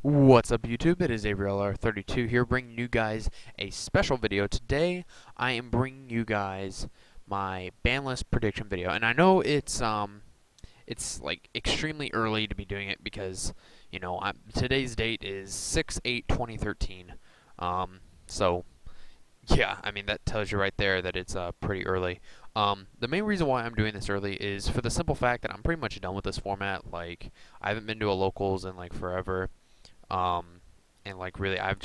What's up YouTube? It is AVERYLR32 here bringing you guys a special video. Today I am bringing you guys my ban list prediction video. And I know it's like extremely early to be doing it because, you know, today's date is 6/8/2013. So yeah, I mean that tells you right there that it's pretty early. The main reason why I'm doing this early is for the simple fact that I'm pretty much done with this format. Like, I haven't been to a locals in like forever. Um, and like really, I've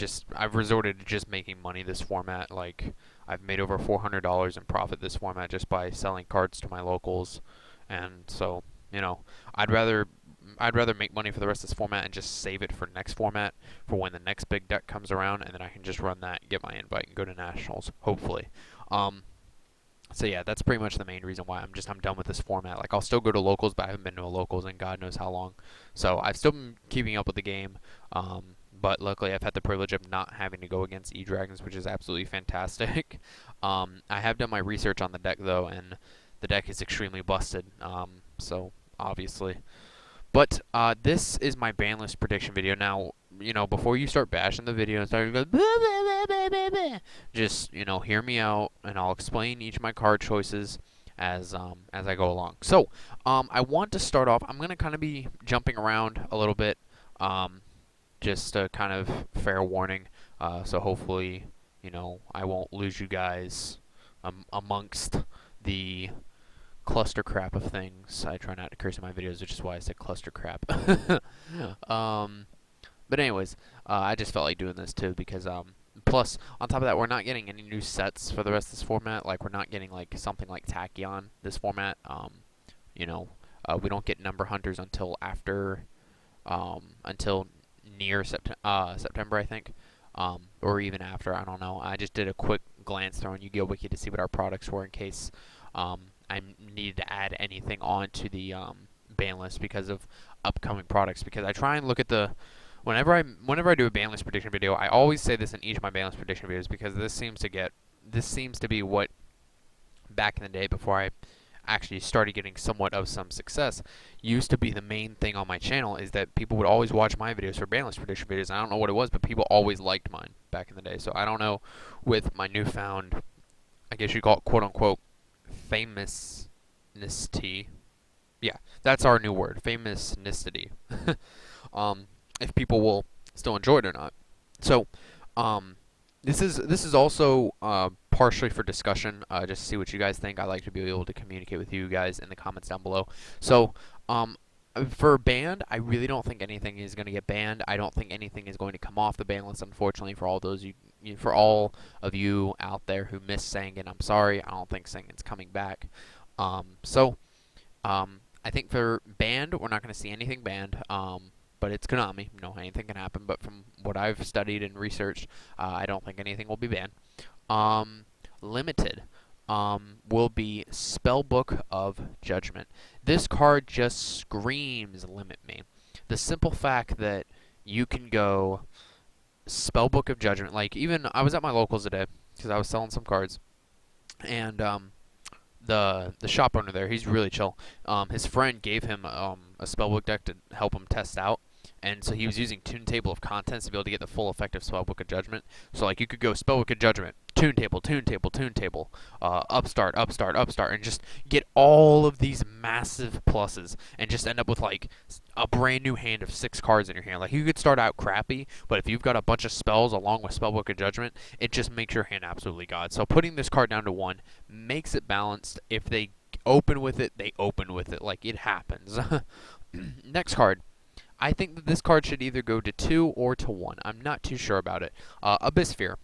resorted to just making money this format. Like, I've made over $400 in profit this format just by selling cards to my locals, and so, you know, I'd rather make money for the rest of this format and just save it for next format for when the next big deck comes around, and then I can just run that, get my invite, and go to nationals hopefully. Um, so yeah, that's pretty much the main reason why I'm done with this format. Like, I'll still go to locals, but I haven't been to a locals in God knows how long. So I've still been keeping up with the game, but luckily I've had the privilege of not having to go against E-Dragons, which is absolutely fantastic. I have done my research on the deck though, and the deck is extremely busted. So obviously. But this is my ban list prediction video. Now, you know, before you start bashing the video and start going, "Blah, blah, blah, blah, blah, blah," just, you know, hear me out, and I'll explain each of my card choices as I go along. So, I want to start off. I'm gonna kind of be jumping around a little bit, just a kind of fair warning. So hopefully, you know, I won't lose you guys amongst the cluster crap of things. I try not to curse in my videos, which is why I said cluster crap. But anyways, I just felt like doing this too because plus on top of that, we're not getting any new sets for the rest of this format. Like, we're not getting like something like Tachyon this format. You know, we don't get number hunters until after until near September, I think. Or even after, I don't know. I just did a quick glance through on Yu-Gi-Oh! Wiki to see what our products were in case I needed to add anything onto the ban list because of upcoming products. Because I try and look at the whenever I do a ban list prediction video, I always say this in each of my ban list prediction videos because this seems to be what back in the day before I actually started getting somewhat of some success used to be the main thing on my channel, is that people would always watch my videos for ban list prediction videos. I don't know what it was, but people always liked mine back in the day. So I don't know, with my newfound, I guess you call it quote unquote famousness. Yeah, that's our new word, famousnicity. If people will still enjoy it or not. So, this is also partially for discussion, just to see what you guys think. I like to be able to communicate with you guys in the comments down below. So, for banned, I really don't think anything is going to get banned. I don't think anything is going to come off the ban list, unfortunately, for all those for all of you out there who missed Sangan. I'm sorry. I don't think Sangan's coming back. I think for banned, we're not going to see anything banned. But it's Konami. You know, anything can happen. But from what I've studied and researched, I don't think anything will be banned. Limited will be Spellbook of Judgment. This card just screams limit me. The simple fact that you can go Spellbook of Judgment. Like, even I was at my locals today because I was selling some cards, and the shop owner there, he's really chill. His friend gave him a spellbook deck to help him test out, and so he was using Tune Table of Contents to be able to get the full effect of Spellbook of Judgment. So, like, you could go Spellbook of Judgment, Tune Table, Tune Table, Tune Table, Upstart, Upstart, Upstart, and just get all of these massive pluses, and just end up with, like, a brand new hand of 6 cards in your hand. Like, you could start out crappy, but if you've got a bunch of spells along with Spellbook of Judgment, it just makes your hand absolutely god. So putting this card down to 1 makes it balanced. If they open with it, they open with it. Like, it happens. Next card. I think that this card should either go to 2 or to 1. I'm not too sure about it. Abyssphere.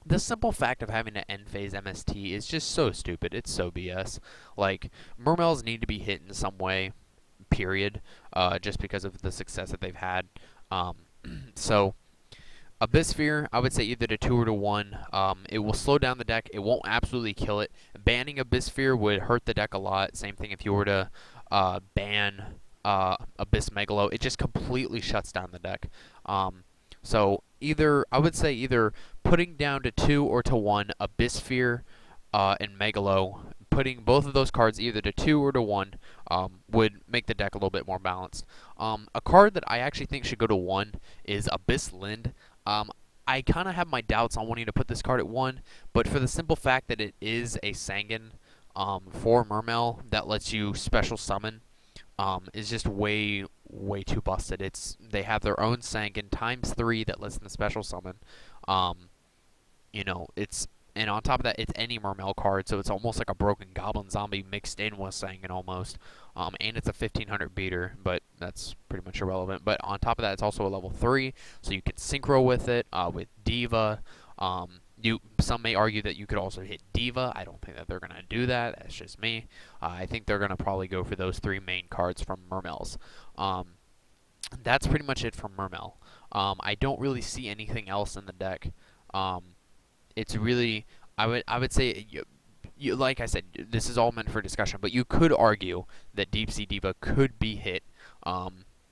The simple fact of having to end phase MST is just so stupid. It's so BS. Like, Mermels need to be hit in some way, period, just because of the success that they've had. So, Abyssphere, I would say either to 2 or to 1. It will slow down the deck. It won't absolutely kill it. Banning Abyssphere would hurt the deck a lot. Same thing if you were to ban Abyss Megalo. It just completely shuts down the deck. So I would say either putting down to 2 or to 1 Abyssphere and Megalo, putting both of those cards either to 2 or to 1 would make the deck a little bit more balanced. A card that I actually think should go to 1 is Abyss Lind. I kind of have my doubts on wanting to put this card at 1, but for the simple fact that it is a Sangan for Mermail that lets you special summon, is just way too busted. They have their own Sangan ×3 that lets them special summon. You know, and on top of that, it's any Mermail card, so it's almost like a broken Goblin Zombie mixed in with Sangan almost. And it's a 1500 beater, but that's pretty much irrelevant. But on top of that, it's also a level 3, so you can synchro with it, with Diva. Some may argue that you could also hit Diva. I don't think that they're going to do that. That's just me. I think they're going to probably go for those 3 main cards from Mermails. That's pretty much it from Mermail. I don't really see anything else in the deck. It's really, I would say, like I said, this is all meant for discussion, but you could argue that Deep Sea Diva could be hit.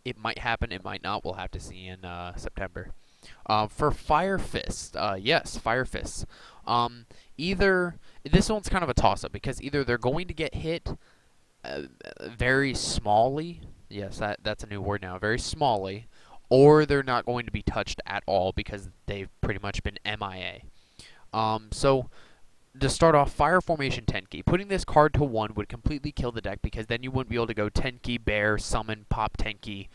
It might happen, it might not. We'll have to see in September. For Fire Fist, yes, Fire Fists. Either, this one's kind of a toss-up, because either they're going to get hit very smallly, yes, that's a new word now, very smallly, or they're not going to be touched at all because they've pretty much been MIA. So, to start off, Fire Formation Tenki. Putting this card to 1 would completely kill the deck, because then you wouldn't be able to go Tenki, Bear, Summon, Pop Tenki,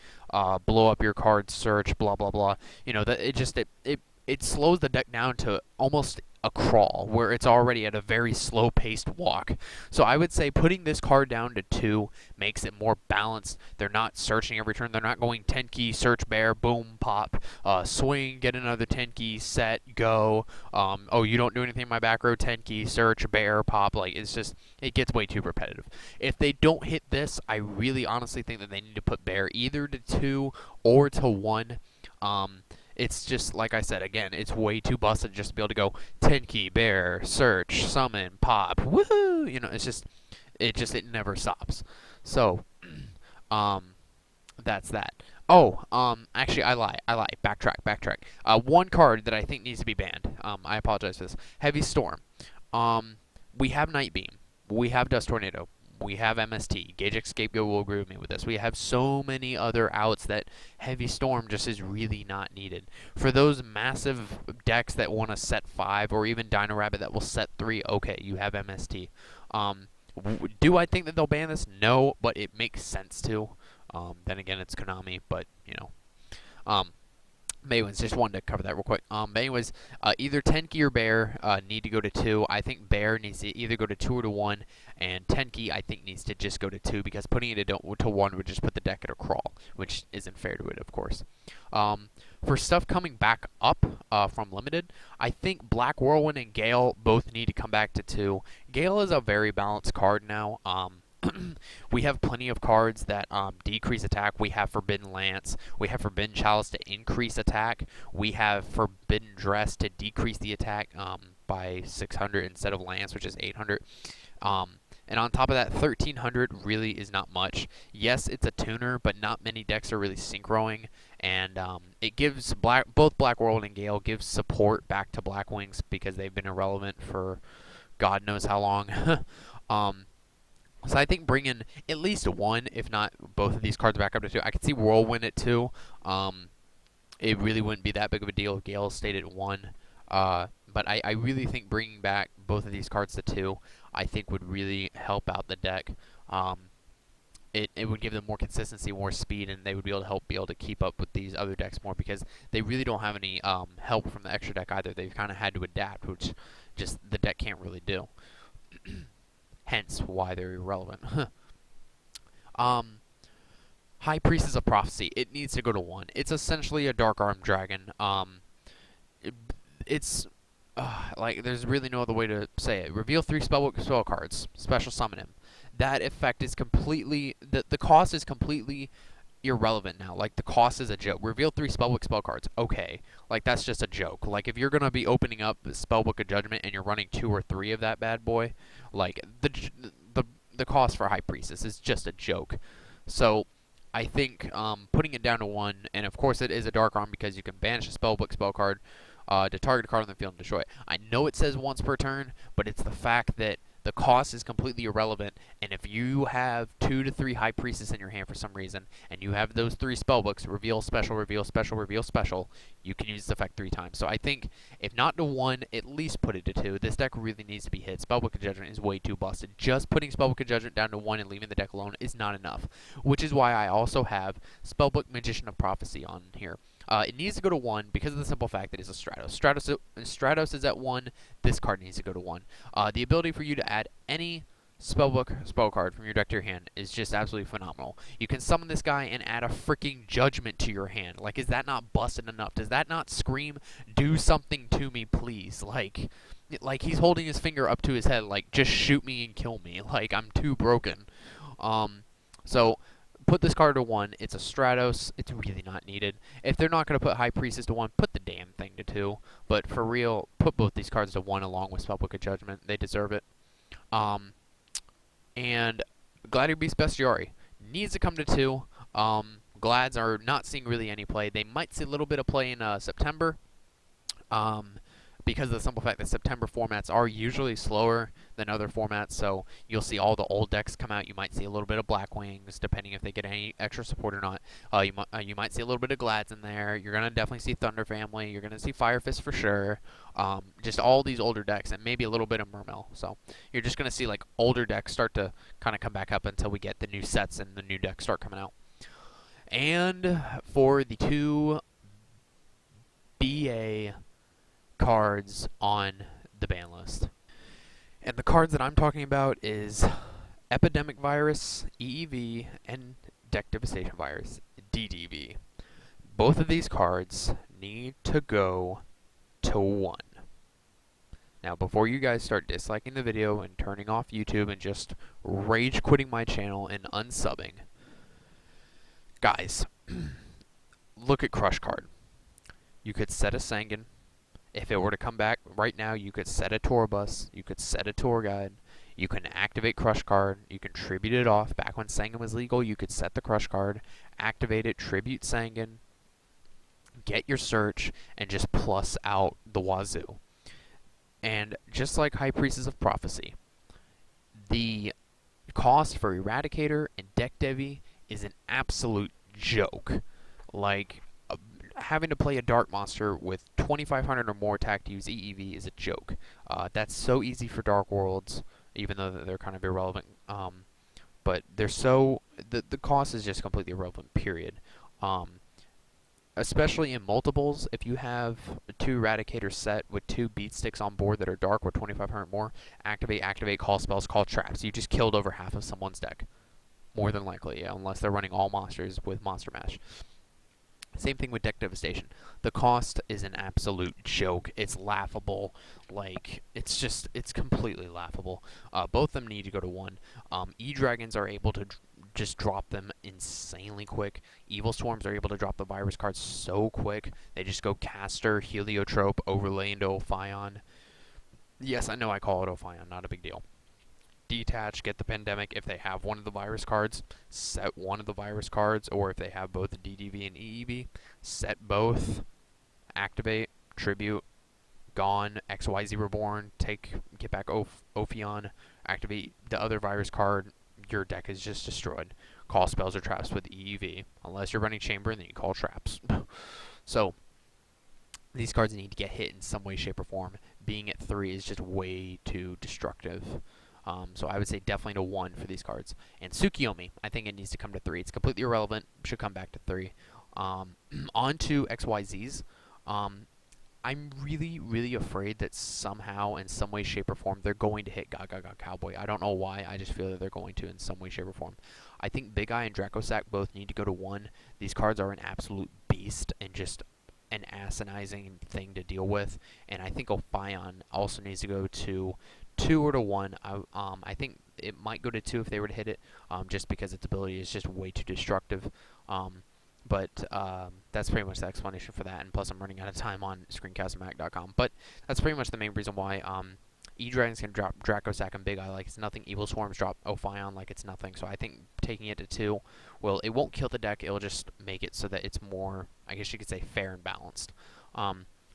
blow up your card, search, blah blah blah. You know, it slows the deck down to almost a crawl, where it's already at a very slow-paced walk. So I would say putting this card down to 2 makes it more balanced. They're not searching every turn. They're not going Tenki, search, bear, boom, pop, swing, get another Tenki, set, go. Oh, you don't do anything in my back row, Tenki, search, bear, pop. Like, it's just, it gets way too repetitive. If they don't hit this, I really honestly think that they need to put bear either to 2 or to 1. It's just, like I said, again, it's way too busted just to be able to go Tenki, bear, search, summon, pop, woohoo! You know, it never stops. So, that's that. Oh, actually, I lie. Backtrack. One card that I think needs to be banned. I apologize for this. Heavy Storm. We have Night Beam. We have Dust Tornado. We have MST. Gage Scapegoat will agree with me with this. We have so many other outs that Heavy Storm just is really not needed. For those massive decks that want to set 5, or even Dino Rabbit that will set 3, okay, you have MST. Do I think that they'll ban this? No, but it makes sense to. Then again, it's Konami, but, you know. Anyways, just wanted to cover that real quick. But anyways, either Tenki or Bear need to go to 2. I think Bear needs to either go to 2 or to 1, and Tenki I think needs to just go to 2, because putting it to 1 would just put the deck at a crawl, which isn't fair to it, of course. For stuff coming back up from Limited, I think Black Whirlwind and Gail both need to come back to 2. Gail is a very balanced card now. We have plenty of cards that decrease attack. We have Forbidden Lance. We have Forbidden Chalice to increase attack. We have Forbidden Dress to decrease the attack by 600 instead of Lance, which is 800. And on top of that, 1300 really is not much. Yes, it's a tuner, but not many decks are really synchroing. And it gives both Black World and Gale gives support back to Black Wings, because they've been irrelevant for God knows how long. So I think bringing at least 1, if not both of these cards back up to 2. I could see Whirlwind at 2. It really wouldn't be that big of a deal if Gale stayed at 1. But I really think bringing back both of these cards to 2, I think would really help out the deck. It would give them more consistency, more speed, and they would be able to keep up with these other decks more, because they really don't have any help from the extra deck either. They've kind of had to adapt, which just the deck can't really do. Hence why they're irrelevant. High Priestess of Prophecy. It needs to go to 1. It's essentially a Dark Arm Dragon. It's like, there's really no other way to say it. Reveal 3 Spellbook spell cards. Special summon him. That effect is completely... The cost is completely irrelevant now. Like, the cost is a joke. Reveal 3 Spellbook spell cards. Okay. Like, that's just a joke. Like, if you're going to be opening up Spellbook of Judgment and you're running 2 or 3 of that bad boy, like, the cost for High Priestess is just a joke. So, I think putting it down to 1, and of course it is a Dark Arm because you can banish a Spellbook spell card to target a card on the field and destroy it. I know it says once per turn, but it's the fact that The cost is completely irrelevant, and if you have 2 to 3 High Priestess in your hand for some reason, and you have those 3 spellbooks, reveal, special, reveal, special, reveal, special, you can use the effect 3 times. So I think, if not to 1, at least put it to 2. This deck really needs to be hit. Spellbook of Judgment is way too busted. Just putting Spellbook of Judgment down to 1 and leaving the deck alone is not enough, which is why I also have Spellbook Magician of Prophecy on here. It needs to go to 1 because of the simple fact that it's a Stratos. Stratos is at 1. This card needs to go to 1. The ability for you to add any Spellbook spell card from your deck to your hand is just absolutely phenomenal. You can summon this guy and add a freaking Judgment to your hand. Like, is that not busted enough? Does that not scream, do something to me, please? Like he's holding his finger up to his head, like, just shoot me and kill me. Like, I'm too broken. So put this card to 1. It's a Stratos. It's really not needed. If they're not going to put High Priestess to 1, put the damn thing to 2. But for real, put both these cards to 1 along with Spellbook of Judgment. They deserve it. And Gladiator Beast Bestiary needs to come to 2. Glads are not seeing really any play. They might see a little bit of play in September. Because of the simple fact that September formats are usually slower than other formats, so you'll see all the old decks come out. You might see a little bit of Black Wings, depending if they get any extra support or not. You might see a little bit of Glads in there. You're going to definitely see Thunder Family. You're going to see Fire Fist for sure. Just all these older decks, and maybe a little bit of Mermail. So you're just going to see like older decks start to kind of come back up until we get the new sets and the new decks start coming out. And for the 2 BA cards on the ban list. And the cards that I'm talking about is Epidemic Virus, EEV, and Deck Devastation Virus, DDV. Both of these cards need to go to 1. Now, before you guys start disliking the video and turning off YouTube and just rage quitting my channel and unsubbing, guys, look at Crush card. You could set a Sangan. If it were to come back right now, you could set a tour bus, you could set a tour guide, you can activate Crush card, you can tribute it off. Back when Sangan was legal, you could set the Crush card, activate it, tribute Sangan, get your search, and just plus out the wazoo. And just like High Priestess of Prophecy, the cost for Eradicator and Deck Devi is an absolute joke. Like, having to play a Dark Monster with 2,500 or more attack to use EEV is a joke. That's so easy for Dark Worlds, even though they're kind of irrelevant. But they're so... The cost is just completely irrelevant, period. Especially in multiples, if you have 2 Eradicators set with 2 Beat Sticks on board that are Dark with 2,500 more, activate, call spells, call traps. You just killed over half of someone's deck. More than likely, yeah, unless they're running all monsters with Monster Mash. Same thing with Deck Devastation. The cost is an absolute joke. It's laughable. Like, it's completely laughable. Both of them need to go to 1. E-Dragons are able to just drop them insanely quick. Evil Swarms are able to drop the virus cards so quick. They just go Caster, Heliotrope, Overlay into Ophion. Yes, I know I call it Ophion. Not a big deal. Detach, get the Pandemic. If they have one of the virus cards, set one of the virus cards, or if they have both the DDV and EEV, set both, activate, tribute, gone, XYZ Reborn, get back Ophion, activate the other virus card, your deck is just destroyed. Call spells or traps with EEV. Unless you're running Chamber, and then you call traps. So, these cards need to get hit in some way, shape, or form. Being at 3 is just way too destructive. So I would say definitely to 1 for these cards. And Tsukiyomi, I think it needs to come to 3. It's completely irrelevant. Should come back to 3. On to XYZs. I'm really, really afraid that somehow, in some way, shape, or form, they're going to hit Gaga Cowboy. I don't know why. I just feel that they're going to in some way, shape, or form. I think Big Eye and Dracosac both need to go to 1. These cards are an absolute beast and just an asinizing thing to deal with. And I think Ophion also needs to go to 2 or to 1. I think it might go to 2 if they were to hit it, just because its ability is just way too destructive. But that's pretty much the explanation for that, and plus I'm running out of time on screencastmac.com. But that's pretty much the main reason why E-Dragons can drop Dracosac and Big Eye like it's nothing. Evil Swarms drop Ophion like it's nothing. So I think taking it to 2, well, it won't kill the deck. It'll just make it so that it's more, I guess you could say, fair and balanced.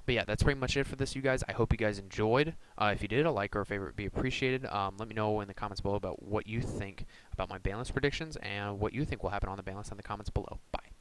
But yeah, that's pretty much it for this, you guys. I hope you guys enjoyed. If you did, a like or a favorite would be appreciated. Let me know in the comments below about what you think about my ban list predictions and what you think will happen on the ban list in the comments below. Bye.